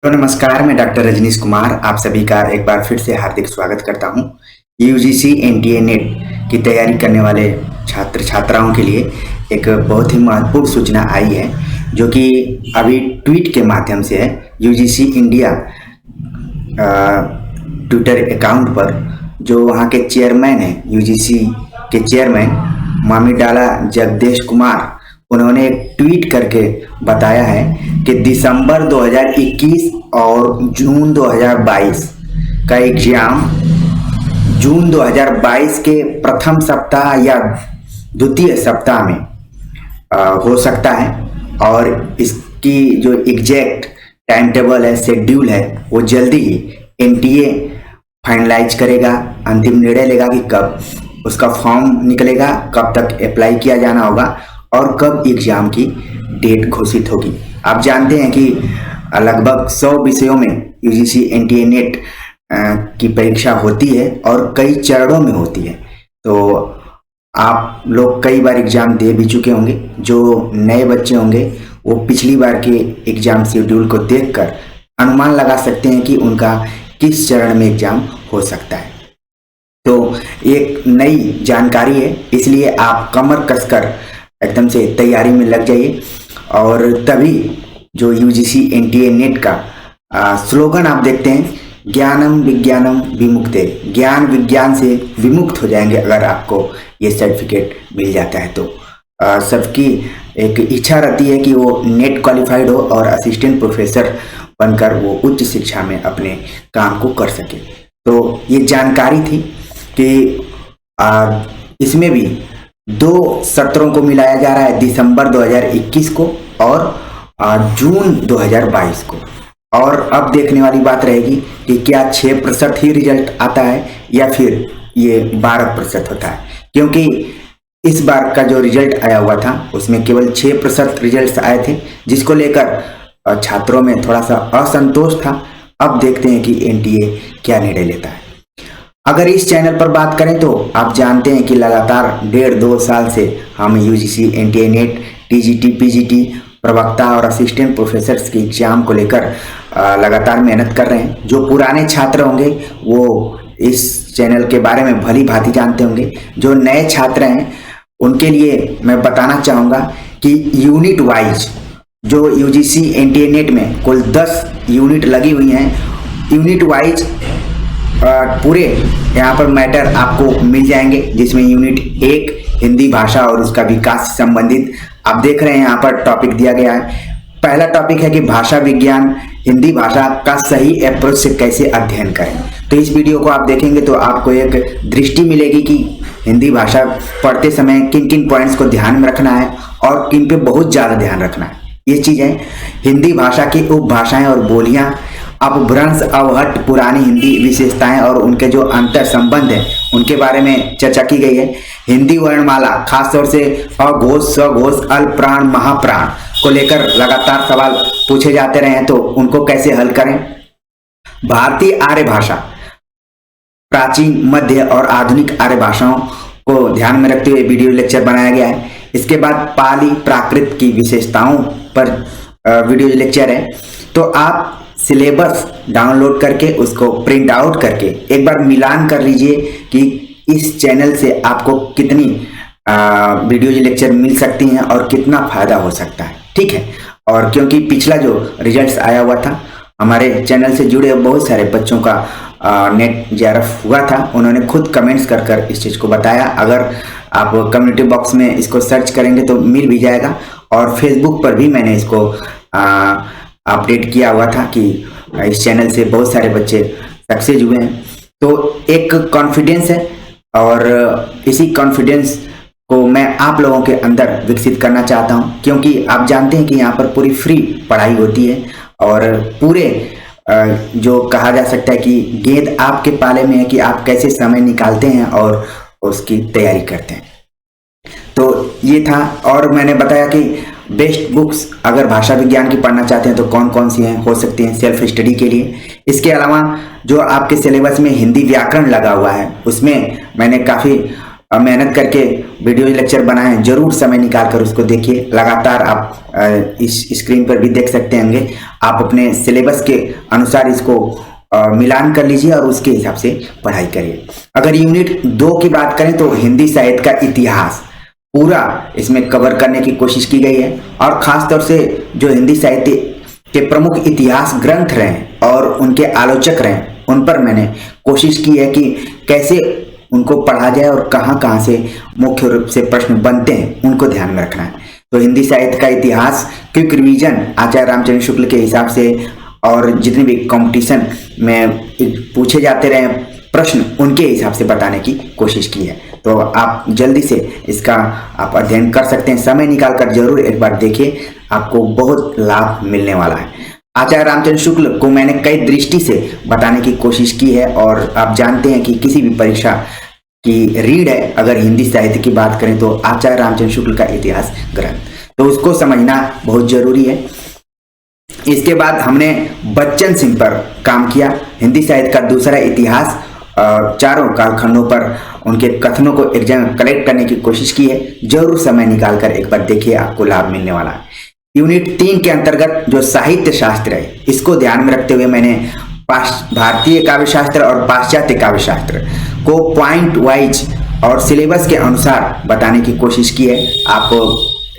तो नमस्कार, मैं डॉक्टर रजनीश कुमार आप सभी का एक बार फिर से हार्दिक स्वागत करता हूं। यूजीसी एनटीए नेट की तैयारी करने वाले छात्र छात्राओं के लिए एक बहुत ही महत्वपूर्ण सूचना आई है, जो कि अभी ट्वीट के माध्यम से है। यूजीसी इंडिया ट्विटर अकाउंट पर जो वहां के चेयरमैन हैं, यूजीसी के चेयरमैन मामिडाला जगदेश कुमार, उन्होंने एक ट्वीट करके बताया है कि दिसंबर 2021 और जून 2022 का एग्जाम जून 2022 के प्रथम सप्ताह या द्वितीय सप्ताह में हो सकता है। और इसकी जो एग्जैक्ट टाइम टेबल है, शेड्यूल है, वो जल्दी ही एनटीए फाइनलाइज करेगा, अंतिम निर्णय लेगा कि कब उसका फॉर्म निकलेगा, कब तक अप्लाई किया जाना होगा और कब एग्जाम की डेट घोषित होगी। आप जानते हैं कि लगभग 100 विषयों में यूजीसी एनटीए नेट की परीक्षा होती है और कई चरणों में होती है। तो आप लोग कई बार एग्जाम दे भी चुके होंगे। जो नए बच्चे होंगे वो पिछली बार के एग्जाम शेड्यूल को देखकर अनुमान लगा सकते हैं कि उनका किस चरण में एग्जाम हो सकता है। तो एक नई जानकारी है, इसलिए आप कमर कसकर एकदम से तैयारी में लग जाइए। और तभी जो यूजीसी एनटीए नेट का स्लोगन आप देखते हैं, ज्ञानम विज्ञानम विमुक्ते, ज्ञान विज्ञान से विमुक्त हो जाएंगे अगर आपको ये सर्टिफिकेट मिल जाता है। तो सबकी एक इच्छा रहती है कि वो नेट क्वालिफाइड हो और असिस्टेंट प्रोफेसर बनकर वो उच्च शिक्षा में अपने काम को कर सके। तो ये जानकारी थी कि इसमें भी 2 सत्रों को मिलाया जा रहा है, दिसंबर 2021 को और जून 2022 को। और अब देखने वाली बात रहेगी कि क्या 6% ही रिजल्ट आता है या फिर ये 12% होता है, क्योंकि इस बार का जो रिजल्ट आया हुआ था उसमें केवल 6% रिजल्ट आए थे, जिसको लेकर छात्रों में थोड़ा सा असंतोष था। अब देखते हैं कि एनटीए क्या निर्णय लेता है। अगर इस चैनल पर बात करें तो आप जानते हैं कि लगातार 1.5-2 साल से हम UGC NTA net, TGT, PGT, प्रवक्ता और असिस्टेंट प्रोफेसर्स के एग्जाम को लेकर लगातार मेहनत कर रहे हैं। जो पुराने छात्र होंगे वो इस चैनल के बारे में भली भांति जानते होंगे। जो नए छात्र हैं उनके लिए मैं बताना चाहूँगा कि यूनिट वाइज जो यूजीसी एनटीए नेट में कुल 10 यूनिट लगी हुई हैं, यूनिट वाइज पूरे यहाँ पर मैटर आपको मिल जाएंगे, जिसमें यूनिट 1 हिंदी भाषा और उसका विकास से संबंधित आप देख रहे हैं यहाँ पर टॉपिक दिया गया है। पहला टॉपिक है कि भाषा विज्ञान, हिंदी भाषा का सही अप्रोच से कैसे अध्ययन करें। तो इस वीडियो को आप देखेंगे तो आपको एक दृष्टि मिलेगी कि हिंदी भाषा पढ़ते समय किन किन पॉइंट्स को ध्यान में रखना है और किन पे बहुत ज़्यादा ध्यान रखना है। ये चीज़ें हिंदी भाषा की उपभाषाएं और बोलियां, अपभ्रंश, अवहट, पुरानी हिंदी विशेषताएं और उनके जो अंतर संबंध है उनके बारे में चर्चा की गई है। हिंदी वर्णमाला, खासतौर से अघोष, सघोष, अल्प प्राण, महाप्राण को लेकर लगातार सवाल पूछे जाते रहे हैं, तो उनको कैसे हल करें। भारतीय आर्य भाषा, प्राचीन, मध्य और आधुनिक आर्य भाषाओं को ध्यान में रखते हुए वीडियो लेक्चर बनाया गया है। इसके बाद पाली प्राकृत की विशेषताओं पर वीडियो लेक्चर है। तो आप सिलेबस डाउनलोड करके उसको प्रिंट आउट करके एक बार मिलान कर लीजिए कि इस चैनल से आपको कितनी वीडियो लेक्चर मिल सकती हैं और कितना फायदा हो सकता है, ठीक है। और क्योंकि पिछला जो रिजल्ट्स आया हुआ था, हमारे चैनल से जुड़े बहुत सारे बच्चों का नेट जेआरएफ हुआ था, उन्होंने खुद कमेंट्स कर कर इस चीज़ को बताया। अगर आप कम्युनिटी बॉक्स में इसको सर्च करेंगे तो मिल भी जाएगा। और फेसबुक पर भी मैंने इसको अपडेट किया हुआ था कि इस चैनल से बहुत सारे बच्चे सक्सेस हुए हैं। तो एक कॉन्फिडेंस है और इसी कॉन्फिडेंस को मैं आप लोगों के अंदर विकसित करना चाहता हूं, क्योंकि आप जानते हैं कि यहाँ पर पूरी फ्री पढ़ाई होती है और पूरे जो कहा जा सकता है कि गेंद आपके पाले में है कि आप कैसे समय निकालते हैं और उसकी तैयारी करते हैं। तो ये था। और मैंने बताया कि बेस्ट बुक्स अगर भाषा विज्ञान की पढ़ना चाहते हैं तो कौन कौन सी हैं हो सकती हैं सेल्फ स्टडी के लिए। इसके अलावा जो आपके सिलेबस में हिंदी व्याकरण लगा हुआ है उसमें मैंने काफ़ी मेहनत करके वीडियो लेक्चर बनाए हैं, जरूर समय निकाल कर उसको देखिए। लगातार आप इस स्क्रीन पर भी देख सकते होंगे आप अपने सिलेबस के अनुसार इसको मिलान कर लीजिए और उसके हिसाब से पढ़ाई करिए। अगर यूनिट 2 की बात करें तो हिंदी साहित्य का इतिहास पूरा इसमें कवर करने की कोशिश की गई है और खास तौर से जो हिंदी साहित्य के प्रमुख इतिहास ग्रंथ रहे और उनके आलोचक रहे उन पर मैंने कोशिश की है कि कैसे उनको पढ़ा जाए और कहाँ से मुख्य रूप से प्रश्न बनते हैं उनको ध्यान में रखना है। तो हिंदी साहित्य का इतिहास क्विक रिवीजन आचार्य रामचंद्र शुक्ल के हिसाब से और जितने भी कंपटीशन में पूछे जाते रहे प्रश्न उनके हिसाब से बताने की कोशिश की है। तो आप जल्दी से इसका आप अध्ययन कर सकते हैं, समय निकाल कर जरूर एक बार देखिए, आपको बहुत लाभ मिलने वाला है। आचार्य रामचंद्र शुक्ल को मैंने कई दृष्टि से बताने की कोशिश की है और आप जानते हैं कि किसी भी परीक्षा की रीढ़ है अगर हिंदी साहित्य की बात करें तो आचार्य रामचंद्र शुक्ल का इतिहास ग्रंथ, तो उसको समझना बहुत जरूरी है। इसके बाद हमने बच्चन सिंह पर काम किया, हिंदी साहित्य का दूसरा इतिहास, चारों कालखंडों पर उनके कथनों को एक जगह कलेक्ट करने की कोशिश की है। जरूर समय निकालकर एक बार देखिए, आपको लाभ मिलने वाला है। यूनिट 3 के अंतर्गत जो साहित्य शास्त्र है इसको ध्यान में रखते हुए मैंने भारतीय काव्य शास्त्र और पाश्चात्य काव्य शास्त्र को पॉइंट वाइज और सिलेबस के अनुसार बताने की कोशिश की है। आप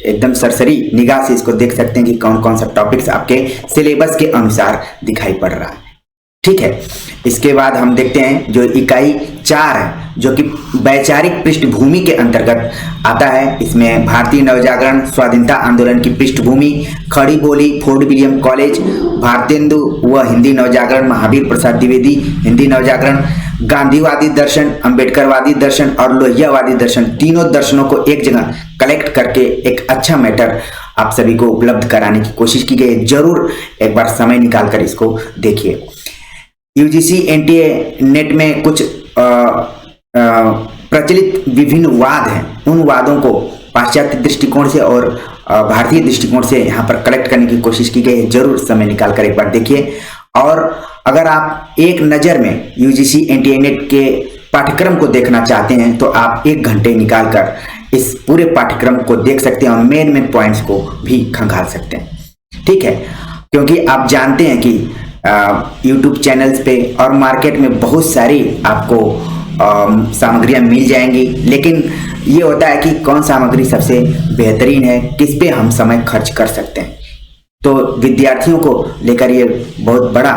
एकदम सरसरी निगाह से इसको देख सकते हैं कि कौन कौन सा टॉपिक्स आपके सिलेबस के अनुसार दिखाई पड़ रहा है। ठीक है, इसके बाद हम देखते हैं जो इकाई 4 है जो कि वैचारिक पृष्ठभूमि के अंतर्गत आता है। इसमें भारतीय नवजागरण, स्वाधीनता आंदोलन की पृष्ठभूमि, खड़ी बोली, फोर्ट विलियम कॉलेज, भारतेंदु व हिंदी नवजागरण, महावीर प्रसाद द्विवेदी, हिंदी नवजागरण, गांधीवादी दर्शन, अंबेडकरवादी दर्शन और लोहियावादी दर्शन, तीनों दर्शनों को एक जगह कलेक्ट करके एक अच्छा मैटर आप सभी को उपलब्ध कराने की कोशिश की गई है। जरूर एक बार समय निकालकर इसको देखिए। यूजीसी एनटीए नेट में कुछ प्रचलित विभिन्न वाद हैं, उन वादों को पाश्चात्य दृष्टिकोण से और भारतीय दृष्टिकोण से यहाँ पर कलेक्ट करने की कोशिश की गई है। जरूर समय निकालकर एक बार देखिए। और अगर आप एक नज़र में यूजीसी एनटीए नेट के पाठ्यक्रम को देखना चाहते हैं तो आप 1 घंटे निकालकर इस पूरे पाठ्यक्रम को देख सकते हैं और मेन पॉइंट्स को भी खंगाल सकते हैं। ठीक है, क्योंकि आप जानते हैं कि यूट्यूब चैनल्स पे और मार्केट में बहुत सारी आपको सामग्रियां मिल जाएंगी, लेकिन ये होता है कि कौन सामग्री सबसे बेहतरीन है, किस पे हम समय खर्च कर सकते हैं। तो विद्यार्थियों को लेकर ये बहुत बड़ा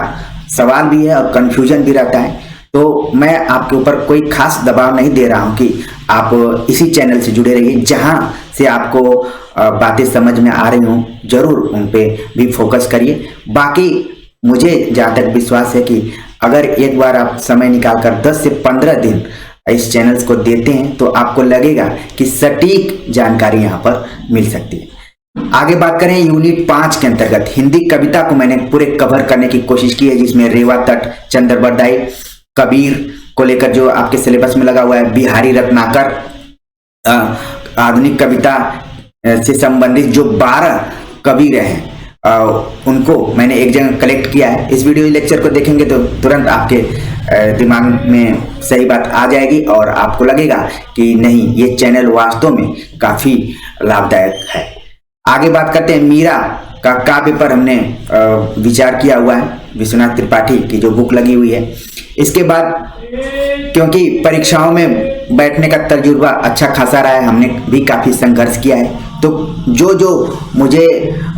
सवाल भी है और कंफ्यूजन भी रहता है। तो मैं आपके ऊपर कोई खास दबाव नहीं दे रहा हूँ कि आप इसी चैनल से जुड़े रहिए, जहाँ से आपको बातें समझ में आ रही हों जरूर उन पे भी फोकस करिए। बाकी मुझे जहाँ तक विश्वास है कि अगर एक बार आप समय निकालकर 10 से 15 दिन इस चैनल्स को देते हैं तो आपको लगेगा कि सटीक जानकारी यहाँ पर मिल सकती है। आगे बात करें यूनिट 5 के अंतर्गत हिंदी कविता को मैंने पूरे कवर करने की कोशिश की है, जिसमें रेवा तट, चंद्र बरदाई, कबीर को लेकर जो आपके सिलेबस में लगा हुआ है, बिहारी रत्नाकर, आधुनिक कविता से संबंधित जो 12 कवि रहे उनको मैंने एक जगह कलेक्ट किया है। इस वीडियो लेक्चर को देखेंगे तो तुरंत आपके दिमाग में सही बात आ जाएगी और आपको लगेगा कि नहीं, ये चैनल वास्तव में काफी लाभदायक है। आगे बात करते हैं मीरा का काव्य पर हमने विचार किया हुआ है, विश्वनाथ त्रिपाठी की जो बुक लगी हुई है। इसके बाद क्योंकि परीक्षाओं में बैठने का तजुर्बा अच्छा खासा रहा है, हमने भी काफी संघर्ष किया है, तो जो मुझे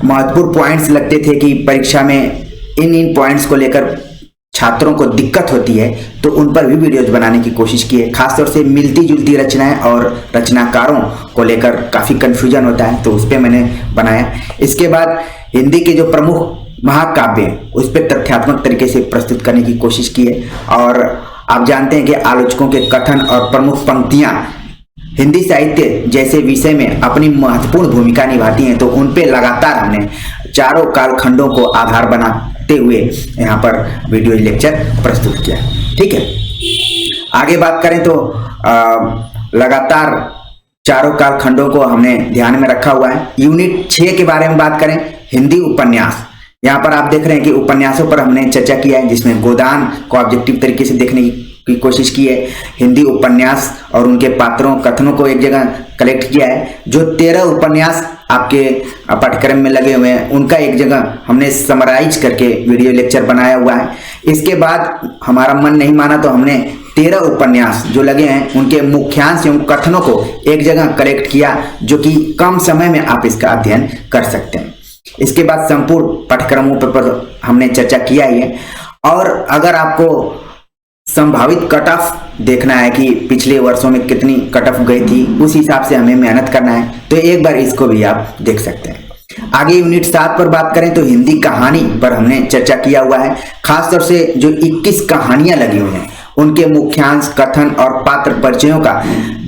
महत्वपूर्ण पॉइंट्स लगते थे कि परीक्षा में इन पॉइंट्स को लेकर छात्रों को दिक्कत होती है, तो उन पर भी वीडियोज बनाने की कोशिश की है। खासतौर से मिलती जुलती रचनाएं और रचनाकारों को लेकर काफ़ी कन्फ्यूजन होता है, तो उस पर मैंने बनाया। इसके बाद हिंदी के जो प्रमुख महाकाव्य हैं उस पर तथ्यात्मक तरीके से प्रस्तुत करने की कोशिश की है। और आप जानते हैं कि आलोचकों के कथन और प्रमुख पंक्तियां हिंदी साहित्य जैसे विषय में अपनी महत्वपूर्ण भूमिका निभाती हैं, तो उन पे लगातार हमने चारों कालखंडों को आधार बनाते हुए यहाँ पर वीडियो लेक्चर प्रस्तुत किया। ठीक है, आगे बात करें तो लगातार चारों कालखंडों को हमने ध्यान में रखा हुआ है। यूनिट 6 के बारे में बात करें, हिंदी उपन्यास, यहाँ पर आप देख रहे हैं कि उपन्यासों पर हमने चर्चा किया है, जिसमें गोदान को ऑब्जेक्टिव तरीके से देखने की की कोशिश की है। हिंदी उपन्यास और उनके पात्रों कथनों को एक जगह कलेक्ट किया है। जो 13 उपन्यास आपके पाठ्यक्रम में लगे हुए हैं उनका एक जगह हमने समराइज करके वीडियो लेक्चर बनाया हुआ है। इसके बाद हमारा मन नहीं माना तो हमने 13 उपन्यास जो लगे हैं उनके मुख्यांश एवं कथनों को एक जगह कलेक्ट किया, जो कि कम समय में आप इसका अध्ययन कर सकते हैं। इसके बाद संपूर्ण पाठ्यक्रमों पर हमने चर्चा किया ही है। और अगर आपको संभावित कट ऑफ देखना है कि पिछले वर्षों में कितनी कट ऑफ गई थी, उस हिसाब से हमें मेहनत करना है, तो एक बार इसको भी आप देख सकते हैं। आगे यूनिट 7 पर बात करें तो हिंदी कहानी पर हमने चर्चा किया हुआ है। खासतौर से जो 21 कहानियां लगी हुई हैं उनके मुख्यांश, कथन और पात्र परिचयों का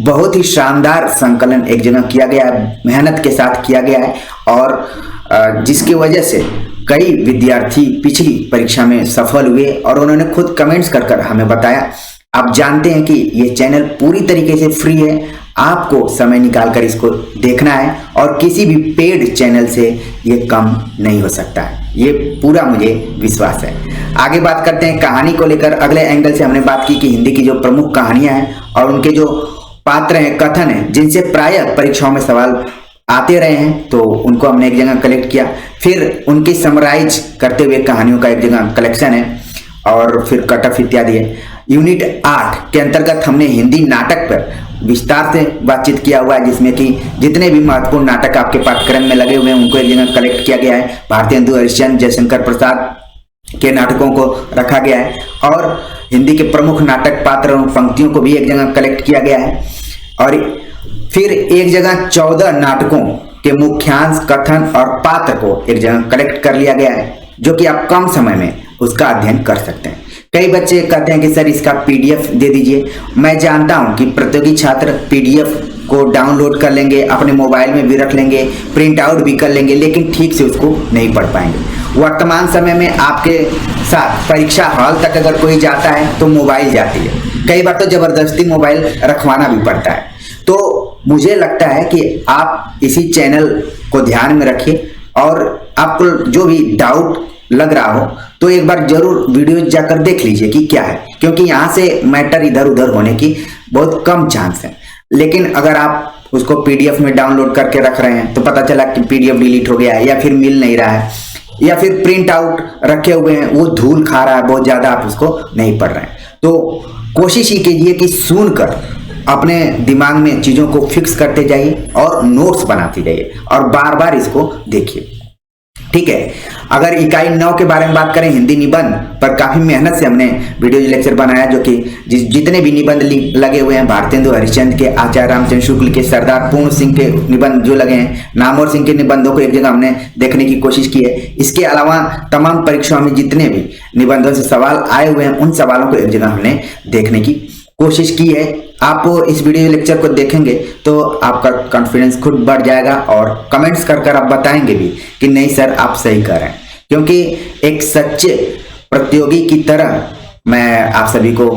बहुत ही शानदार संकलन एक जगह किया गया है, मेहनत के साथ किया गया है, और जिसकी वजह से कई विद्यार्थी पिछली परीक्षा में सफल हुए और उन्होंने खुद कमेंट्स कर हमें बताया। आप जानते हैं कि ये चैनल पूरी तरीके से फ्री है, आपको समय निकालकर इसको देखना है और किसी भी पेड चैनल से ये कम नहीं हो सकता है, ये पूरा मुझे विश्वास है। आगे बात करते हैं कहानी को लेकर। अगले एंगल से हमने बात की कि हिंदी की जो प्रमुख कहानियां हैं और उनके जो पात्र हैं, कथन हैं, जिनसे प्रायः परीक्षाओं में सवाल आते रहे हैं, तो उनको हमने एक जगह कलेक्ट किया। फिर उनकी समराइज करते हुए कहानियों का एक जगह कलेक्शन है और फिर कट ऑफ इत्यादि है। यूनिट 8 के अंतर्गत हमने हिंदी नाटक पर विस्तार से बातचीत किया हुआ है, जिसमें कि जितने भी महत्वपूर्ण नाटक आपके पाठ्यक्रम में लगे हुए हैं उनको एक जगह कलेक्ट किया गया है। भारतेंदु हरिश्चंद्र, जयशंकर प्रसाद के नाटकों को रखा गया है और हिंदी के प्रमुख नाटक, पात्र और पंक्तियों को भी एक जगह कलेक्ट किया गया है। और फिर एक जगह 14 नाटकों के मुख्यांश, कथन और पात्र को एक जगह कलेक्ट कर लिया गया है, जो कि आप कम समय में उसका अध्ययन कर सकते हैं। कई बच्चे कहते हैं कि सर इसका पीडीएफ दे दीजिए। मैं जानता हूं कि प्रतियोगी छात्र पीडीएफ को डाउनलोड कर लेंगे, अपने मोबाइल में भी रख लेंगे, प्रिंट आउट भी कर लेंगे, लेकिन ठीक से उसको नहीं पढ़ पाएंगे। वर्तमान समय में आपके साथ परीक्षा हॉल तक अगर कोई जाता है तो मोबाइल जाती है, कई बार तो जबरदस्ती मोबाइल रखवाना भी पड़ता है। तो मुझे लगता है कि आप इसी चैनल को ध्यान में रखिए और आपको जो भी डाउट लग रहा हो तो एक बार जरूर वीडियो जाकर देख लीजिए कि क्या है, क्योंकि यहाँ से मैटर इधर उधर होने की बहुत कम चांस है। लेकिन अगर आप उसको पीडीएफ में डाउनलोड करके रख रहे हैं तो पता चला कि पीडीएफ डिलीट हो गया है या फिर मिल नहीं रहा है या फिर प्रिंट आउट रखे हुए हैं, वो धूल खा रहा है बहुत ज्यादा, आप उसको नहीं पढ़ रहे हैं। तो कोशिश ही कीजिए कि सुनकर अपने दिमाग में चीजों को फिक्स करते जाइए और नोट्स बनाते जाइए और बार बार इसको देखिए, ठीक है। अगर इकाई 9 के बारे में बात करें, हिंदी निबंध पर काफी मेहनत से हमने वीडियो लेक्चर बनाया, जो कि जितने भी निबंध लगे हुए हैं, भारतेंदु हरिश्चंद्र के, आचार्य रामचंद्र शुक्ल के, सरदार पूर्ण सिंह के निबंध जो लगे हैं, नामवर सिंह के निबंधों को एक जगह हमने देखने की कोशिश की है। इसके अलावा तमाम परीक्षाओं में जितने भी निबंधों से सवाल आए हुए हैं उन सवालों को एक जगह हमने देखने की कोशिश की है। आप इस वीडियो लेक्चर को देखेंगे तो आपका कॉन्फिडेंस खुद बढ़ जाएगा और कमेंट्स कर आप बताएंगे भी कि नहीं सर आप सही कर रहे हैं, क्योंकि एक सच्चे प्रतियोगी की तरह मैं आप सभी को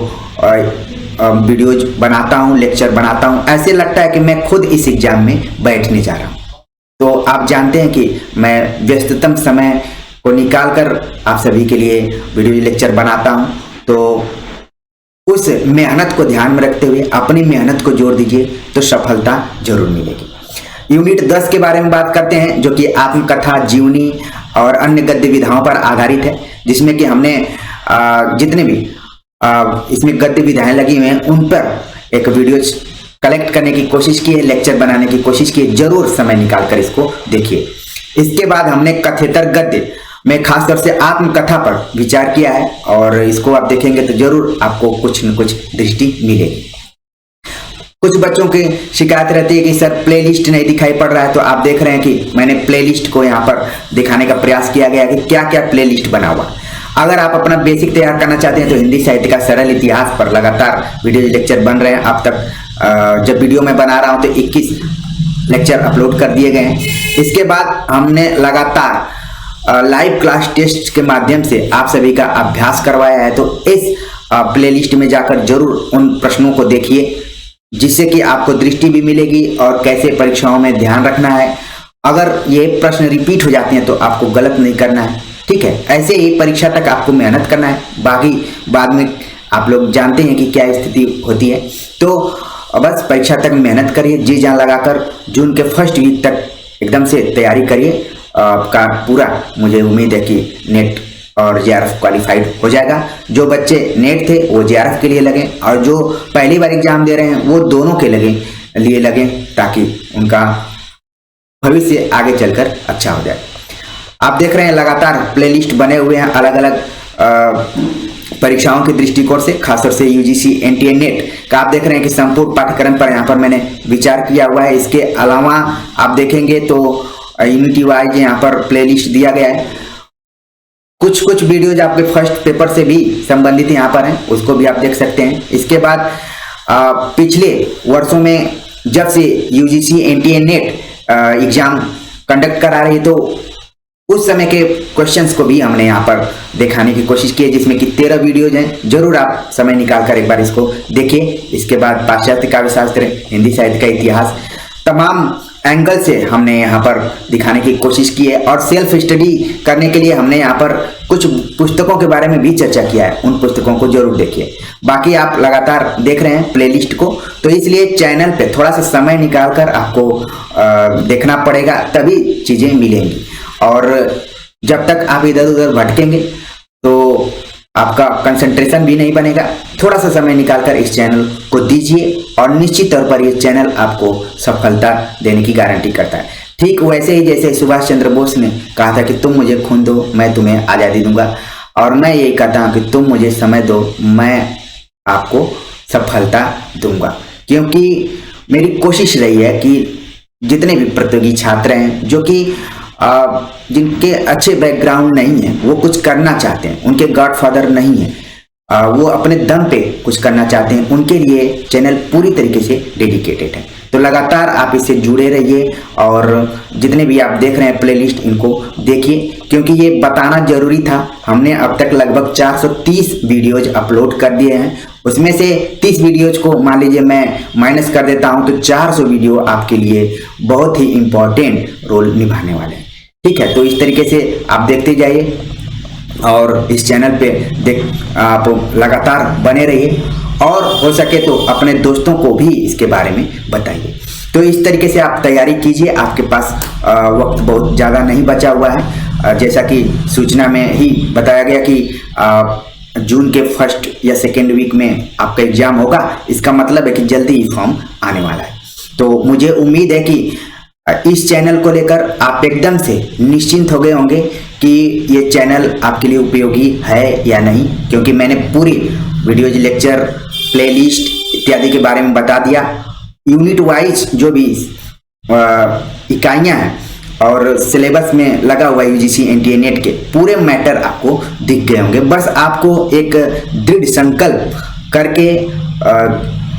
वीडियोज बनाता हूं, लेक्चर बनाता हूं, ऐसे लगता है कि मैं खुद इस एग्जाम में बैठने जा रहा हूं। तो आप जानते हैं कि मैं व्यस्ततम समय को निकाल कर आप सभी के लिए वीडियो लेक्चर बनाता हूं, तो उस मेहनत को ध्यान में रखते हुए अपनी मेहनत को जोड़ दीजिए तो सफलता जरूर मिलेगी। यूनिट 10 के बारे में बात करते हैं, जो कि आत्मकथा, जीवनी और अन्य गद्य विधाओं पर आधारित है, जिसमें कि हमने जितने भी इसमें गद्य विधाएं लगी हुई हैं उन पर एक वीडियो कलेक्ट करने की कोशिश की है, लेक्चर बनाने की कोशिश की है। जरूर समय निकालकर इसको देखिए। इसके बाद हमने कथेतर गद्य में खासतौर से आत्मकथा पर विचार किया है और इसको आप देखेंगे तो जरूर आपको कुछ न कुछ दृष्टि मिलेगी। कुछ बच्चों की शिकायत रहती है कि सर प्लेलिस्ट नहीं दिखाई पड़ रहा है, तो आप देख रहे हैं कि मैंने प्लेलिस्ट को यहाँ पर दिखाने का प्रयास किया गया है कि क्या क्या प्लेलिस्ट बना हुआ। अगर आप अपना बेसिक तैयार करना चाहते हैं तो हिंदी साहित्य का सरल इतिहास पर लगातार वीडियो लेक्चर बन रहे हैं। अब तक जब वीडियो में बना रहा हूं तो 21 लेक्चर अपलोड कर दिए गए हैं। इसके बाद हमने लगातार लाइव क्लास टेस्ट के माध्यम से आप सभी का अभ्यास करवाया है, तो इस प्लेलिस्ट में जाकर जरूर उन प्रश्नों को देखिए, जिससे कि आपको दृष्टि भी मिलेगी और कैसे परीक्षाओं में ध्यान रखना है। अगर ये प्रश्न रिपीट हो जाते हैं तो आपको गलत नहीं करना है, ठीक है। ऐसे ही परीक्षा तक आपको मेहनत करना है, बाकी बाद में आप लोग जानते हैं कि क्या स्थिति होती है। तो बस परीक्षा तक मेहनत करिए, जी जान लगाकर जून के फर्स्ट वीक तक एकदम से तैयारी करिए। आपका पूरा मुझे उम्मीद है कि नेट और जेआरएफ क्वालिफाइड हो जाएगा। जो बच्चे नेट थे वो जेआरएफ के लिए लगे, और जो पहली बार एग्जाम दे रहे हैं वो दोनों के लिए लगे, ताकि उनका भविष्य आगे चलकर अच्छा हो जाए। आप देख रहे हैं लगातार प्लेलिस्ट बने हुए हैं अलग अलग परीक्षाओं के दृष्टिकोण से, खासतौर से यूजीसी एनटीए नेट का आप देख रहे हैं कि संपूर्ण पाठ्यक्रम पर यहाँ पर मैंने विचार किया हुआ है। इसके अलावा आप देखेंगे तो यूनिटी वाइज यहाँ पर प्लेलिस्ट दिया गया है। कुछ वीडियोज आपके फर्स्ट पेपर से भी संबंधित यहाँ पर हैं, उसको भी आप देख सकते हैं। इसके बाद पिछले वर्षों में जब से UGC NTA net exam conduct करा रही है, तो उस समय के क्वेश्चंस को भी हमने यहाँ पर दिखाने की कोशिश की है, जिसमें कि 13 वीडियोज हैं। जरूर आप समय निकाल कर एक बार इसको देखिए। इसके बाद पाश्चात्य काव्य शास्त्र, हिंदी साहित्य का इतिहास, तमाम एंगल से हमने यहाँ पर दिखाने की कोशिश की है। और सेल्फ स्टडी करने के लिए हमने यहाँ पर कुछ पुस्तकों के बारे में भी चर्चा किया है, उन पुस्तकों को जरूर देखिए। बाकी आप लगातार देख रहे हैं प्लेलिस्ट को, तो इसलिए चैनल पे थोड़ा सा समय निकाल कर आपको देखना पड़ेगा, तभी चीजें मिलेंगी। और जब तक आप इधर उधर भटकेंगे तो आपका कंसंट्रेशन भी नहीं बनेगा। थोड़ा सा समय निकालकर इस चैनल को दीजिए, और निश्चित तौर पर ये चैनल आपको सफलता देने की गारंटी करता है। ठीक वैसे ही जैसे सुभाष चंद्र बोस ने कहा था कि तुम मुझे खून दो, मैं तुम्हें आज़ादी दूंगा, और मैं यही कहता हूँ कि तुम मुझे समय दो, मैं आपको सफलता दूंगा। क्योंकि मेरी कोशिश रही है कि जितने भी प्रतियोगी छात्र हैं, जो कि जिनके अच्छे बैकग्राउंड नहीं है, वो कुछ करना चाहते हैं, उनके गॉडफादर नहीं है, वो अपने दम पे कुछ करना चाहते हैं, उनके लिए चैनल पूरी तरीके से डेडिकेटेड है। तो लगातार आप इससे जुड़े रहिए, और जितने भी आप देख रहे हैं प्लेलिस्ट, इनको देखिए, क्योंकि ये बताना जरूरी था। हमने अब तक लगभग 430 वीडियोज अपलोड कर दिए हैं। उसमें से 30 वीडियोज को मान लीजिए मैं माइनस कर देता हूं, तो 400 वीडियो आपके लिए बहुत ही इंपॉर्टेंट रोल निभाने वाले हैं। ठीक है, तो इस तरीके से आप देखते जाइए, और इस चैनल पे आप लगातार बने रहिए, और हो सके तो अपने दोस्तों को भी इसके बारे में बताइए। तो इस तरीके से आप तैयारी कीजिए। आपके पास वक्त बहुत ज़्यादा नहीं बचा हुआ है। जैसा कि सूचना में ही बताया गया कि जून के फर्स्ट या सेकेंड वीक में आपका एग्जाम होगा। इसका मतलब है कि जल्दी ही फॉर्म आने वाला है। तो मुझे उम्मीद है कि इस चैनल को लेकर आप एकदम से निश्चिंत हो गए होंगे कि ये चैनल आपके लिए उपयोगी है या नहीं, क्योंकि मैंने पूरी वीडियोज, लेक्चर, प्लेलिस्ट इत्यादि के बारे में बता दिया। यूनिट वाइज जो भी इकाइयां हैं और सिलेबस में लगा हुआ यूजीसी एनटीए नेट के पूरे मैटर आपको दिख गए होंगे। बस आपको एक दृढ़ संकल्प करके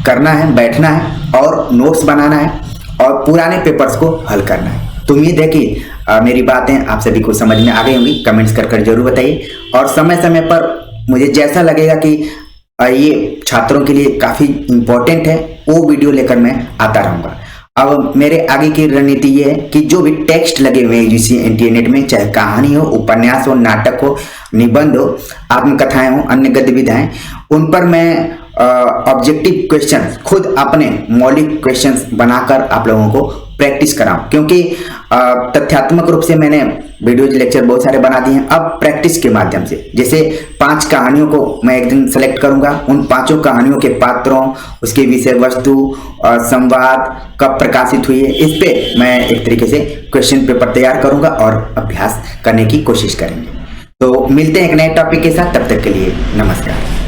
करना है, बैठना है और नोट्स बनाना है और पुराने पेपर्स को हल करना है। तो उम्मीद है कि मेरी बातें आप सभी को समझ में आ गई होंगी। कमेंट्स कर जरूर बताइए, और समय समय पर मुझे जैसा लगेगा कि ये छात्रों के लिए काफ़ी इम्पोर्टेंट है, वो वीडियो लेकर मैं आता रहूँगा। अब मेरे आगे की रणनीति ये है कि जो भी टेक्स्ट लगे हुए हैं यूजीसी एनटीए नेट में, चाहे कहानी हो, उपन्यास हो, नाटक हो, निबंध हो, आत्मकथाएं हो, अन्य गतिविधियां, उन पर मैं ऑब्जेक्टिव क्वेश्चन खुद अपने मौलिक क्वेश्चंस बनाकर आप लोगों को प्रैक्टिस कराऊं। क्योंकि तथ्यात्मक रूप से मैंने वीडियोज, लेक्चर बहुत सारे बना दिए हैं। अब प्रैक्टिस के माध्यम से, जैसे 5 कहानियों को मैं एक दिन सेलेक्ट करूंगा, उन 5 कहानियों के पात्रों, उसके विषय वस्तु, संवाद कब प्रकाशित हुई है, इस पे मैं एक तरीके से क्वेश्चन पेपर तैयार करूंगा और अभ्यास करने की कोशिश करेंगे। तो मिलते हैं एक नए टॉपिक के साथ, तब तक के लिए नमस्कार।